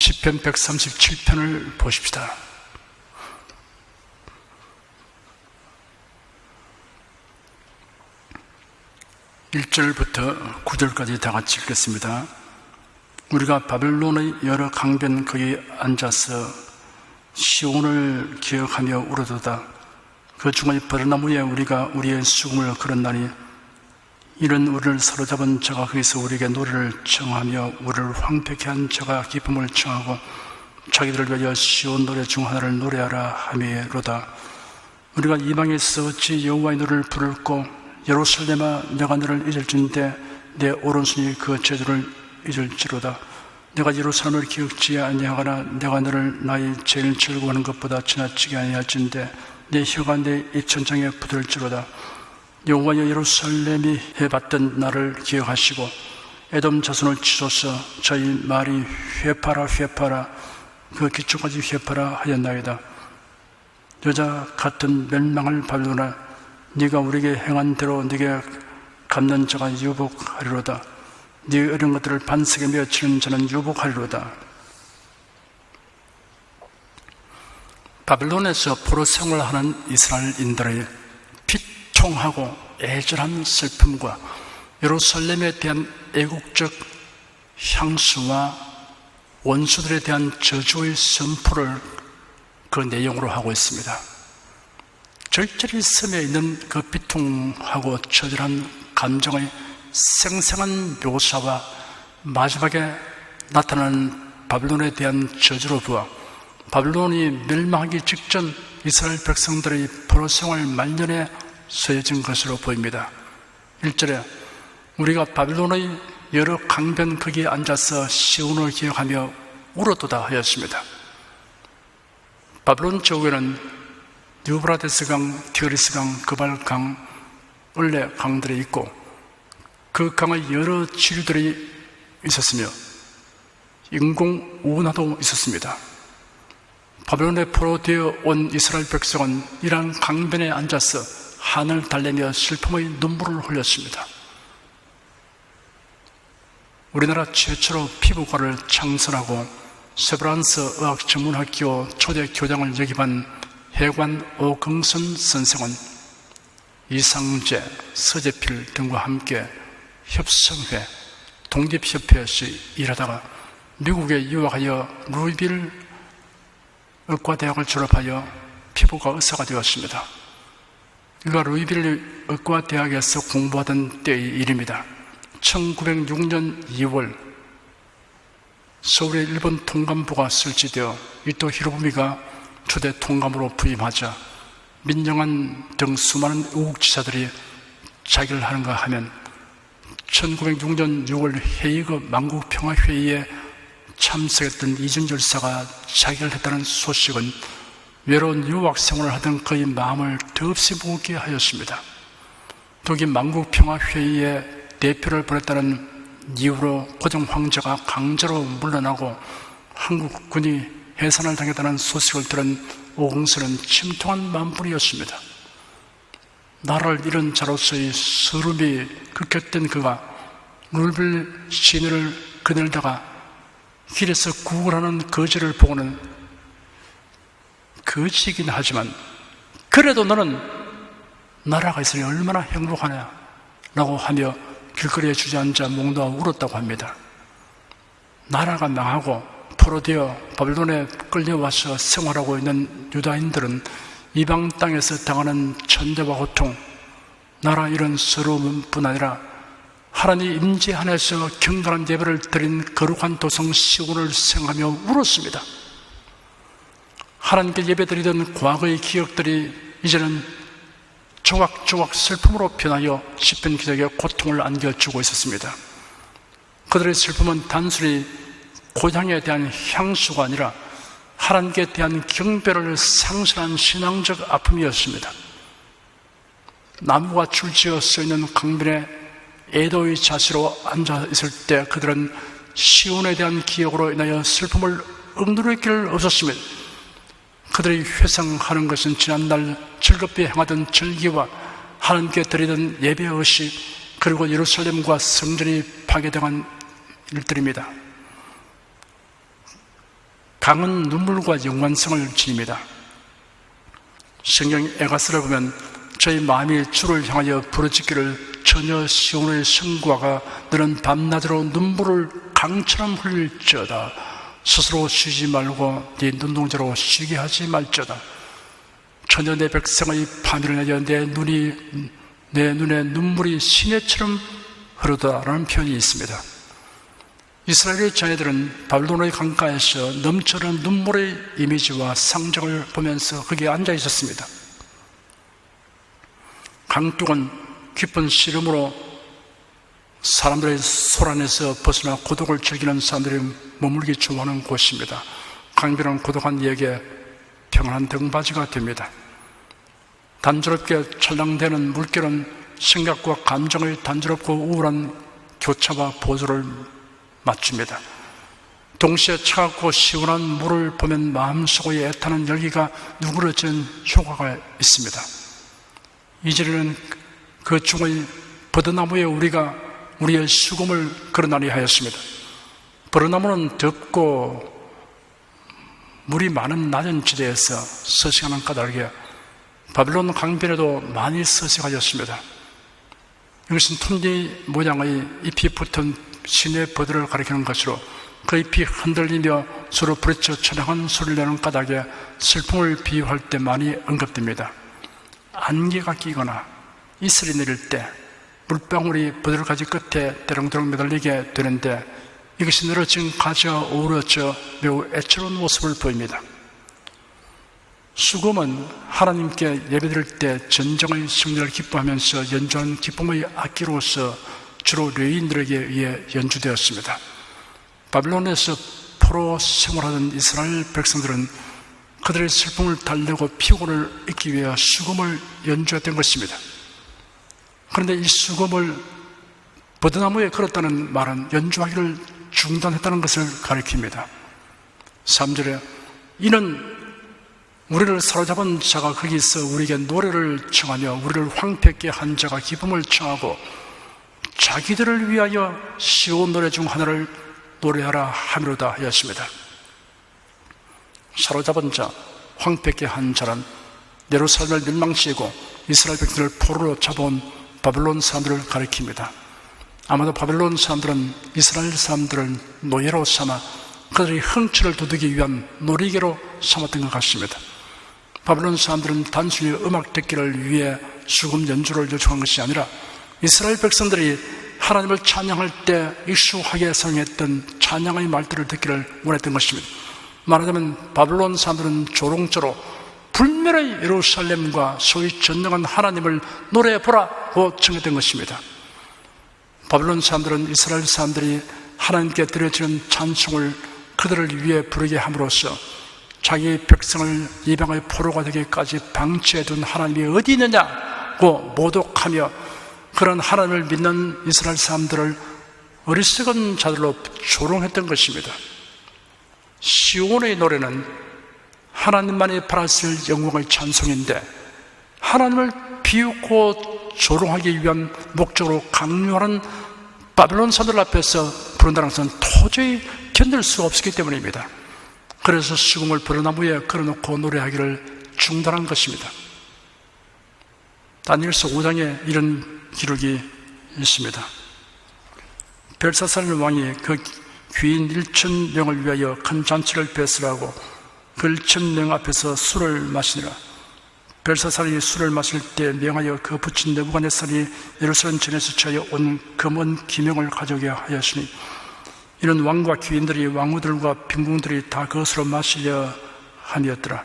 시편 137편을 보십시다. 1절부터 9절까지 다 같이 읽겠습니다. 우리가 바벨론의 여러 강변 거기에 앉아서 시온을 기억하며 울어도다. 그 중의 버르나무에 우리가 우리의 수금을 걸었나니 이는 우리를 사로잡은 자가 거기서 우리에게 노래를 청하며 우리를 황폐케 한 자가 기쁨을 청하고 자기들을 위하여 시온 노래 중 하나를 노래하라 하미로다. 우리가 이방에서 어찌 여호와의 노래를 부를고 예루살렘아 내가 너를 잊을진대 내 오른손이 그 제도를 잊을지로다. 내가 예루살렘을 기억지 아니하거나 내가 너를 나의 제일 즐거워하는 것보다 지나치게 아니할진대 내 혀가 내 입천장에 붙을지로다. 여호와여 예루살렘이 해봤던 나를 기억하시고 에돔 자손을 치소서. 저희 말이 회파라 회파라 그 기초까지 회파라 하였나이다. 여자 같은 멸망을 바벨론아 네가 우리에게 행한 대로 네게 갚는 자가 유복하리로다. 네 어린 것들을 반석에 메어치는 자는 유복하리로다. 바벨론에서 포로 생활하는 이스라엘인들의 비통하고 애절한 슬픔과 예루살렘에 대한 애국적 향수와 원수들에 대한 저주의 선포를 그 내용으로 하고 있습니다. 절절히 스며 있는 그 비통하고 처절한 감정의 생생한 묘사와 마지막에 나타나는 바벨론에 대한 저주로 부어 바벨론이 멸망하기 직전 이스라엘 백성들의 포로 생활 말년에 서여진 것으로 보입니다. 1절에 우리가 바벨론의 여러 강변 거기에 앉아서 시온을 기억하며 울어도다 하였습니다. 바벨론 저국에는 유브라데스 강, 티그리스 강, 그발 강, 을레 강들이 있고 그 강의 여러 지류들이 있었으며 인공 운하도 있었습니다. 바벨론에 포로되어 온 이스라엘 백성은 이러한 강변에 앉아서 하늘 달래며 슬픔의 눈물을 흘렸습니다. 우리나라 최초로 피부과를 창설하고 세브란스 의학전문학교 초대 교장을 역임한 해관 오경선 선생은 이상재, 서재필 등과 함께 협성회, 독립협회에서 일하다가 미국에 유학하여 루이빌 의과대학을 졸업하여 피부과 의사가 되었습니다. 그가 루이빌 의과대학에서 공부하던 때의 일입니다. 1906년 2월 서울의 일본 통감부가 설치되어 이토 히로부미가 초대 통감으로 부임하자 민영환 등 수많은 의국지사들이 자기를 하는가 하면 1906년 6월 헤이그 만국평화회의에 참석했던 이준열사가 자기를 했다는 소식은 외로운 유학생활을 하던 그의 마음을 더없이 무겁게 하였습니다. 독일 만국평화회의에 대표를 보냈다는 이유로 고종 황제가 강제로 물러나고 한국군이 해산을 당했다는 소식을 들은 오공선은 침통한 마음뿐이었습니다. 나라를 잃은 자로서의 서름이 극했던 그가 루이빌 시내를 거닐다가 길에서 구걸하는 거지를 보고는 거지이긴 하지만 그래도 너는 나라가 있으니 얼마나 행복하냐 라고 하며 길거리에 주저앉아 몽도하고 울었다고 합니다. 나라가 망하고 포로되어 바벨론에 끌려와서 생활하고 있는 유다인들은 이방 땅에서 당하는 천대와 고통, 나라 잃은 서러움뿐 아니라 하나님 임재 안에서 경건한 예배를 드린 거룩한 도성 시온을 생각하며 울었습니다. 하나님께 예배드리던 과거의 기억들이 이제는 조각조각 슬픔으로 변하여 시편 기자에게 고통을 안겨주고 있었습니다. 그들의 슬픔은 단순히 고향에 대한 향수가 아니라 하나님께 대한 경배를 상실한 신앙적 아픔이었습니다. 나무가 줄지어 써있는 강변에 애도의 자세로 앉아있을 때 그들은 시온에 대한 기억으로 인하여 슬픔을 억누를 길 없었으며 그들이 회상하는 것은 지난날 즐겁게 행하던 절기와 하나님께 드리던 예배의식 그리고 예루살렘과 성전이 파괴당한 일들입니다. 강은 눈물과 영원성을 지닙니다. 성경 에가서를 보면 저희 마음이 주를 향하여 부르짖기를 전혀 시온의 성과가 너는 밤낮으로 눈물을 강처럼 흘릴지어다. 스스로 쉬지 말고 네 눈동자로 쉬게 하지 말지어다. 전혀 내 백성의 파멸을 내려 내 눈에 눈물이 시내처럼 흐르다라는 표현이 있습니다. 이스라엘의 자녀들은 바벨론의 강가에서 넘쳐는 눈물의 이미지와 상징을 보면서 거기에 앉아 있었습니다. 강둑은 깊은 시름으로 사람들의 소란에서 벗어나 고독을 즐기는 사람들이 머물기 좋아하는 곳입니다. 강변은 고독한 이에게 평안한 등받이가 됩니다. 단조롭게 찰랑대는 물결은 생각과 감정의 단조롭고 우울한 교차와 보조를 맞춥니다. 동시에 차갑고 시원한 물을 보면 마음속에 애타는 열기가 누그러지는 효과가 있습니다. 이제는 그 중의 버드나무에 우리의 수금을 걸어나리 하였습니다. 버드나무는 덥고 물이 많은 낮은 지대에서 서식하는 까닭에 바벨론 강변에도 많이 서식하였습니다. 이것은 톱니 모양의 잎이 붙은 신의 버드를 가리키는 것으로 그 잎이 흔들리며 서로 부딪혀 처량한 소리를 내는 까닭에 슬픔을 비유할 때 많이 언급됩니다. 안개가 끼거나 이슬이 내릴 때 물방울이 버들가지 끝에 대롱대롱 매달리게 되는데 이것이 늘어진 가지가 어우러져 매우 애처로운 모습을 보입니다. 수금은 하나님께 예배드릴 때 전정의 승리를 기뻐하면서 연주한 기쁨의 악기로서 주로 레위인들에게 의해 연주되었습니다. 바벨론에서 포로 생활하던 이스라엘 백성들은 그들의 슬픔을 달래고 피곤을 잊기 위해 수금을 연주했던 것입니다. 그런데 이 수금을 버드나무에 걸었다는 말은 연주하기를 중단했다는 것을 가리킵니다. 3절에 이는 우리를 사로잡은 자가 거기서 우리에게 노래를 청하며 우리를 황폐케 한 자가 기쁨을 청하고 자기들을 위하여 시온 노래 중 하나를 노래하라 하미로다 하였습니다. 사로잡은 자, 황폐케 한 자란 예루살렘을 멸망시키고 이스라엘 백성을 포로로 잡아온 바벨론 사람들을 가리킵니다. 아마도 바벨론 사람들은 이스라엘 사람들을 노예로 삼아 그들의 흥취를 두드리기 위한 놀이개로 삼았던 것 같습니다. 바벨론 사람들은 단순히 음악 듣기를 위해 수금 연주를 요청한 것이 아니라 이스라엘 백성들이 하나님을 찬양할 때 익숙하게 사용했던 찬양의 말들을 듣기를 원했던 것입니다. 말하자면 바벨론 사람들은 조롱조로 불멸의 예루살렘과 소위 전능한 하나님을 노래해보라고 청했던 것입니다. 바벨론 사람들은 이스라엘 사람들이 하나님께 드려지는 찬송을 그들을 위해 부르게 함으로써 자기 백성을 이방의 포로가 되기까지 방치해둔 하나님이 어디 있느냐고 모독하며 그런 하나님을 믿는 이스라엘 사람들을 어리석은 자들로 조롱했던 것입니다. 시온의 노래는 하나님만이 바라실 영광의 찬송인데 하나님을 비웃고 조롱하기 위한 목적으로 강요하는 바벨론 사람들 앞에서 부른다는 것은 도저히 견딜 수가 없었기 때문입니다. 그래서 수금을 버드나무에 걸어놓고 노래하기를 중단한 것입니다. 다니엘서 5장에 이런 기록이 있습니다. 벨사살 왕이 그 귀인 1,000명을 위하여 큰 잔치를 베풀하고 그 1,000명 앞에서 술을 마시니라. 벨사살이 술을 마실 때 명하여 그 부친 느부갓네살이 예루살렘 전에서 취하여 온 금은 기명을 가져오게 하였으니 이는 왕과 귀인들이 왕후들과 빈궁들이 다 그것으로 마시려 함이었더라.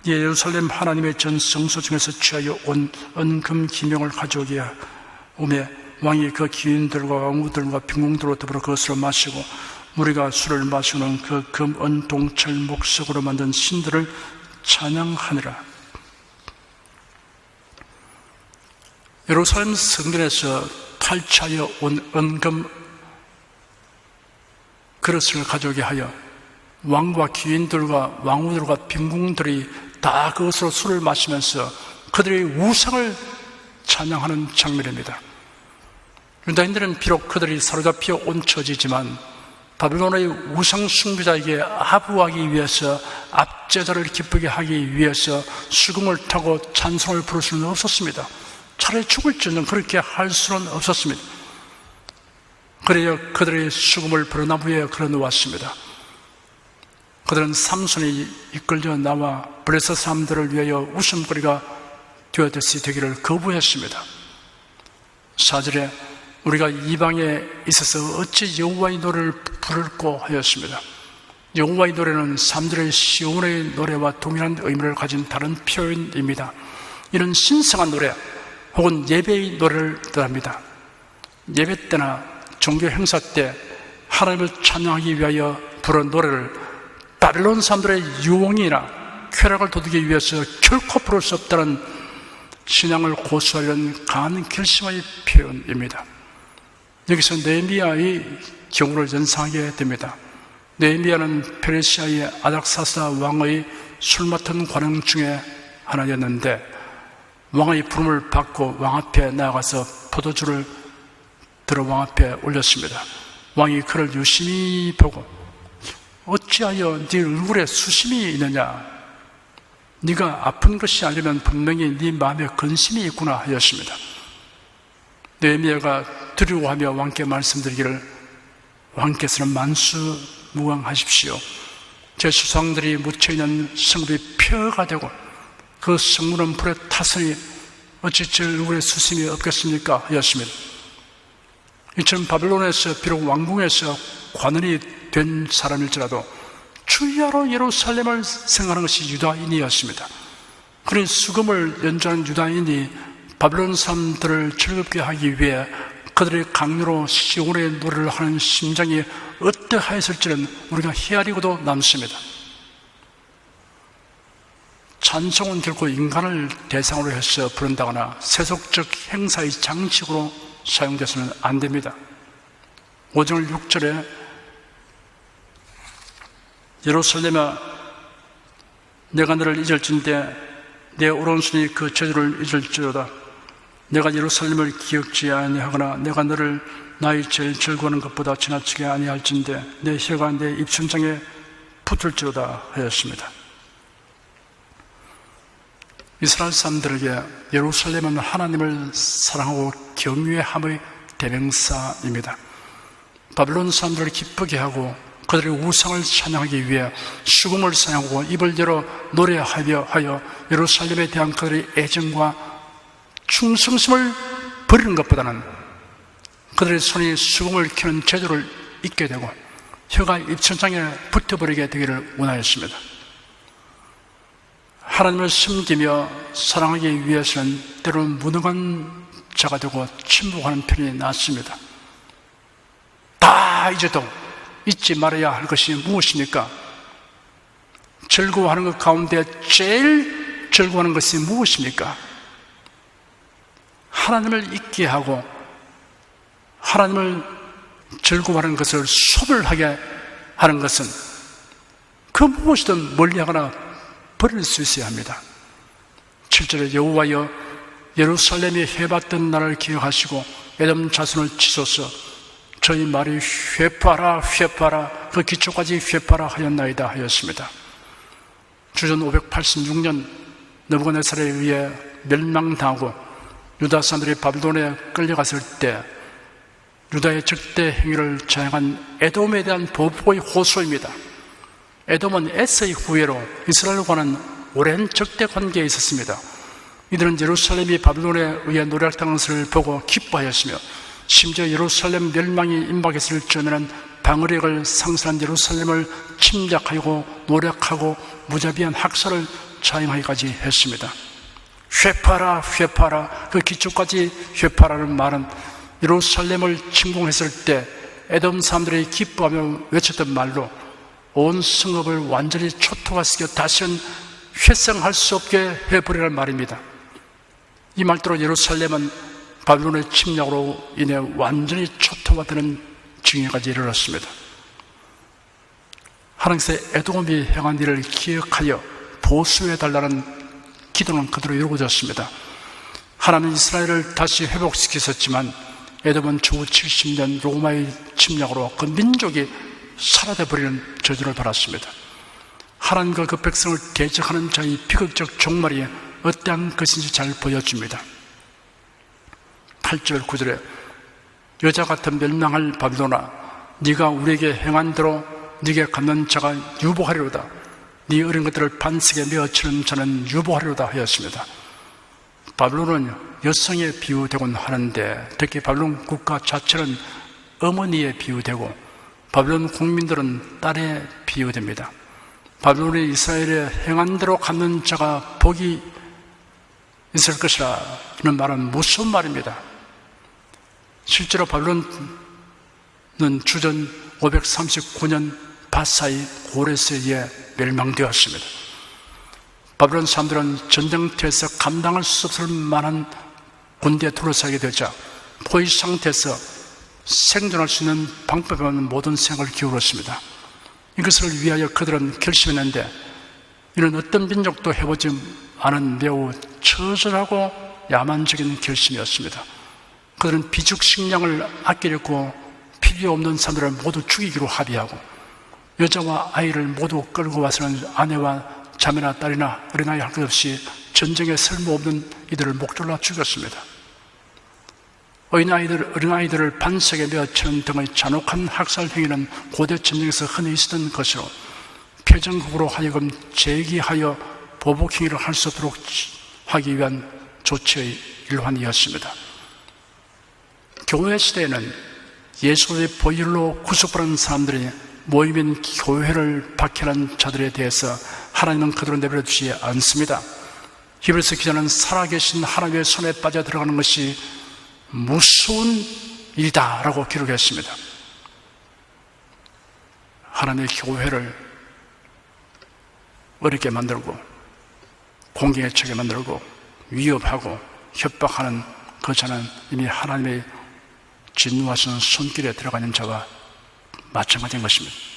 이에 예루살렘 하나님의 전 성소 중에서 취하여 온 은금 기명을 가져오게 오매 왕이 그 귀인들과 왕후들과 빈궁들로 더불어 그것으로 마시고 우리가 술을 마시는 그 금, 은, 동, 철, 목석으로 만든 신들을 찬양하니라. 예루살렘 성전에서 탈취하여 온 은금 그릇을 가져오게 하여 왕과 귀인들과 왕후들과 빈궁들이 다 그것으로 술을 마시면서 그들의 우상을 찬양하는 장면입니다. 유다인들은 비록 그들이 사로잡혀 온 처지지만 바벨론의 우상 숭배자에게 아부하기 위해서, 압제자를 기쁘게 하기 위해서 수금을 타고 찬송을 부를 수는 없었습니다. 차라리 죽을지는 그렇게 할 수는 없었습니다. 그래야 그들의 수금을 벼르나무에 걸어놓았습니다. 그들은 삼손이 이끌려 나와 블레셋 사람들을 위하여 웃음거리가 되기를 거부했습니다. 4절에 우리가 이방에 있어서 어찌 여호와의 노래를 부를꼬 하였습니다. 여호와의 노래는 사람들의 시온의 노래와 동일한 의미를 가진 다른 표현입니다. 이는 신성한 노래 혹은 예배의 노래를 뜻합니다. 예배 때나 종교 행사 때 하나님을 찬양하기 위하여 부른 노래를 바벨론 사람들의 유혹이나 쾌락을 도두기 위해서 결코 부를 수 없다는 신앙을 고수하려는 강한 결심의 표현입니다. 여기서 느헤미야의 경우를 연상하게 됩니다. 느헤미야는 페르시아의 아닥사스다 왕의 술 맡은 관원 중에 하나였는데 왕의 부름을 받고 왕 앞에 나아가서 포도주를 들어 왕 앞에 올렸습니다. 왕이 그를 유심히 보고 어찌하여 네 얼굴에 수심이 있느냐? 네가 아픈 것이 아니면 분명히 네 마음에 근심이 있구나 하였습니다. 느헤미야가 두려워하며 왕께 말씀드리기를 왕께서는 만수무강하십시오. 제 수상들이 묻혀있는 성읍이 폐허가 되고 그 성문은 불에 탔으니 어찌 제 얼굴에 수심이 없겠습니까? 하였습니다. 이처럼 바벨론에서 비록 왕궁에서 관원이 된 사람일지라도 주야로 예루살렘을 생각하는 것이 유다인이었습니다. 그러니 수금을 연주하는 유다인이 바벨론 사람들을 즐겁게 하기 위해 그들의 강요로 시온의 노래를 하는 심정이 어떠하였을지는 우리가 헤아리고도 남습니다. 찬송은 결코 인간을 대상으로 해서 부른다거나 세속적 행사의 장식으로 사용돼서는 안 됩니다. 5절 6절에 예루살렘아 내가 너를 잊을진대 내 오른손이 그 저주를 잊을지어다. 내가 예루살렘을 기억지 아니하거나 내가 너를 나의 제일 즐거워하는 것보다 지나치게 아니할진대 내 혀가 내 입천장에 붙을지어다 하였습니다. 이스라엘 사람들에게 예루살렘은 하나님을 사랑하고 경외함의 대명사입니다. 바벨론 사람들을 기쁘게 하고 그들의 우상을 찬양하기 위해 수금을 사용하고 입을 열어 노래하여 예루살렘에 대한 그들의 애정과 충성심을 버리는 것보다는 그들의 손이 수금을 켜는 제도를 잊게 되고 혀가 입천장에 붙어버리게 되기를 원하였습니다. 하나님을 섬기며 사랑하기 위해서는 때로는 무능한 자가 되고 침묵하는 편이 낫습니다. 다 잊어도 잊지 말아야 할 것이 무엇입니까? 즐거워하는 것 가운데 제일 즐거워하는 것이 무엇입니까? 하나님을 잊게 하고 하나님을 즐거워하는 것을 소멸하게 하는 것은 그 무엇이든 멀리하거나 버릴 수 있어야 합니다. 7절에 여호와여 예루살렘이 해봤던 날을 기억하시고 에돔 자손을 치소서 저희 말이 회파라 회파라 그 기초까지 회파라 하였나이다 하였습니다. 주전 586년 느부갓네살에 의해 멸망당하고 유다 사람들이 바벨론에 끌려갔을 때 유다의 적대 행위를 자행한 에돔에 대한 보복의 호소입니다. 에돔은 에서의 후예로 이스라엘과는 오랜 적대 관계에 있었습니다. 이들은 예루살렘이 바벨론에 의해 노략당한 것을 보고 기뻐하였으며 심지어 예루살렘 멸망이 임박했을 전에는 방어력을 상실한 예루살렘을 침략하고 노략하고 무자비한 학살을 자행하기까지 했습니다. 회파라 회파라 그 기초까지 회파라는 말은 예루살렘을 침공했을 때 에돔 사람들이 기뻐하며 외쳤던 말로 온 성읍을 완전히 초토화시켜 다시는 회생할 수 없게 해버리라는 말입니다. 이 말대로 예루살렘은 바벨론의 침략으로 인해 완전히 초토화되는 징후까지 이르렀습니다. 하나님께서 에돔이 행한 일을 기억하여 보수해달라는 기도는 그대로 이루어졌습니다. 하나님은 이스라엘을 다시 회복시키셨지만 에돔은 주 70년 로마의 침략으로 그 민족이 사라져버리는 저주를 받았습니다. 하나님과 그 백성을 대적하는 자의 비극적 종말이 어떠한 것인지 잘 보여줍니다. 8절 9절에 여자 같은 멸망할 바빌론아, 네가 우리에게 행한 대로 네게 갚는 자가 유보하리로다. 네 어린 것들을 반석에 메어치는 자는 유보하리로다 하였습니다. 바빌론은 여성에 비유되곤 하는데, 특히 바빌론 국가 자체는 어머니에 비유되고 바빌론 국민들은 딸에 비유됩니다. 바빌론이 이스라엘에 행한 대로 갚는 자가 복이 있을 것이라 는 말은 무슨 말입니다? 실제로 바빌론은 주전 539년 바사의 고레스에 의해 멸망되었습니다. 바빌론 사람들은 전쟁터에서 감당할 수 없을 만한 군대에 둘러싸게 되자 포위 상태에서 생존할 수 있는 방법에 맞는 모든 생각을 기울였습니다. 이것을 위하여 그들은 결심했는데, 이는 어떤 민족도 해보지 않은 매우 처절하고 야만적인 결심이었습니다. 그들은 비축식량을 아끼려고 필요 없는 사람들을 모두 죽이기로 합의하고, 여자와 아이를 모두 끌고 와서는 아내와 자매나 딸이나 어린아이 할 것 없이 전쟁에 쓸모없는 이들을 목졸라 죽였습니다. 어린아이들을 반석에 메어치는 등의 잔혹한 학살 행위는 고대 전쟁에서 흔히 있었던 것으로 패전국으로 하여금 재기하여 보복 행위를 할 수 없도록 하기 위한 조치의 일환이었습니다. 교회 시대에는 예수의 보혈로 구속받은 사람들이 모이면 교회를 박해하는 자들에 대해서 하나님은 그들을 내버려 두지 않습니다. 히브리서 기자는 살아계신 하나님의 손에 빠져 들어가는 것이 무서운 일이다 라고 기록했습니다. 하나님의 교회를 어렵게 만들고 공경에 처하게 만들고 위협하고 협박하는 그 자는 이미 하나님의 진노하시는 손길에 들어가는 자와 마찬가지인 것입니다.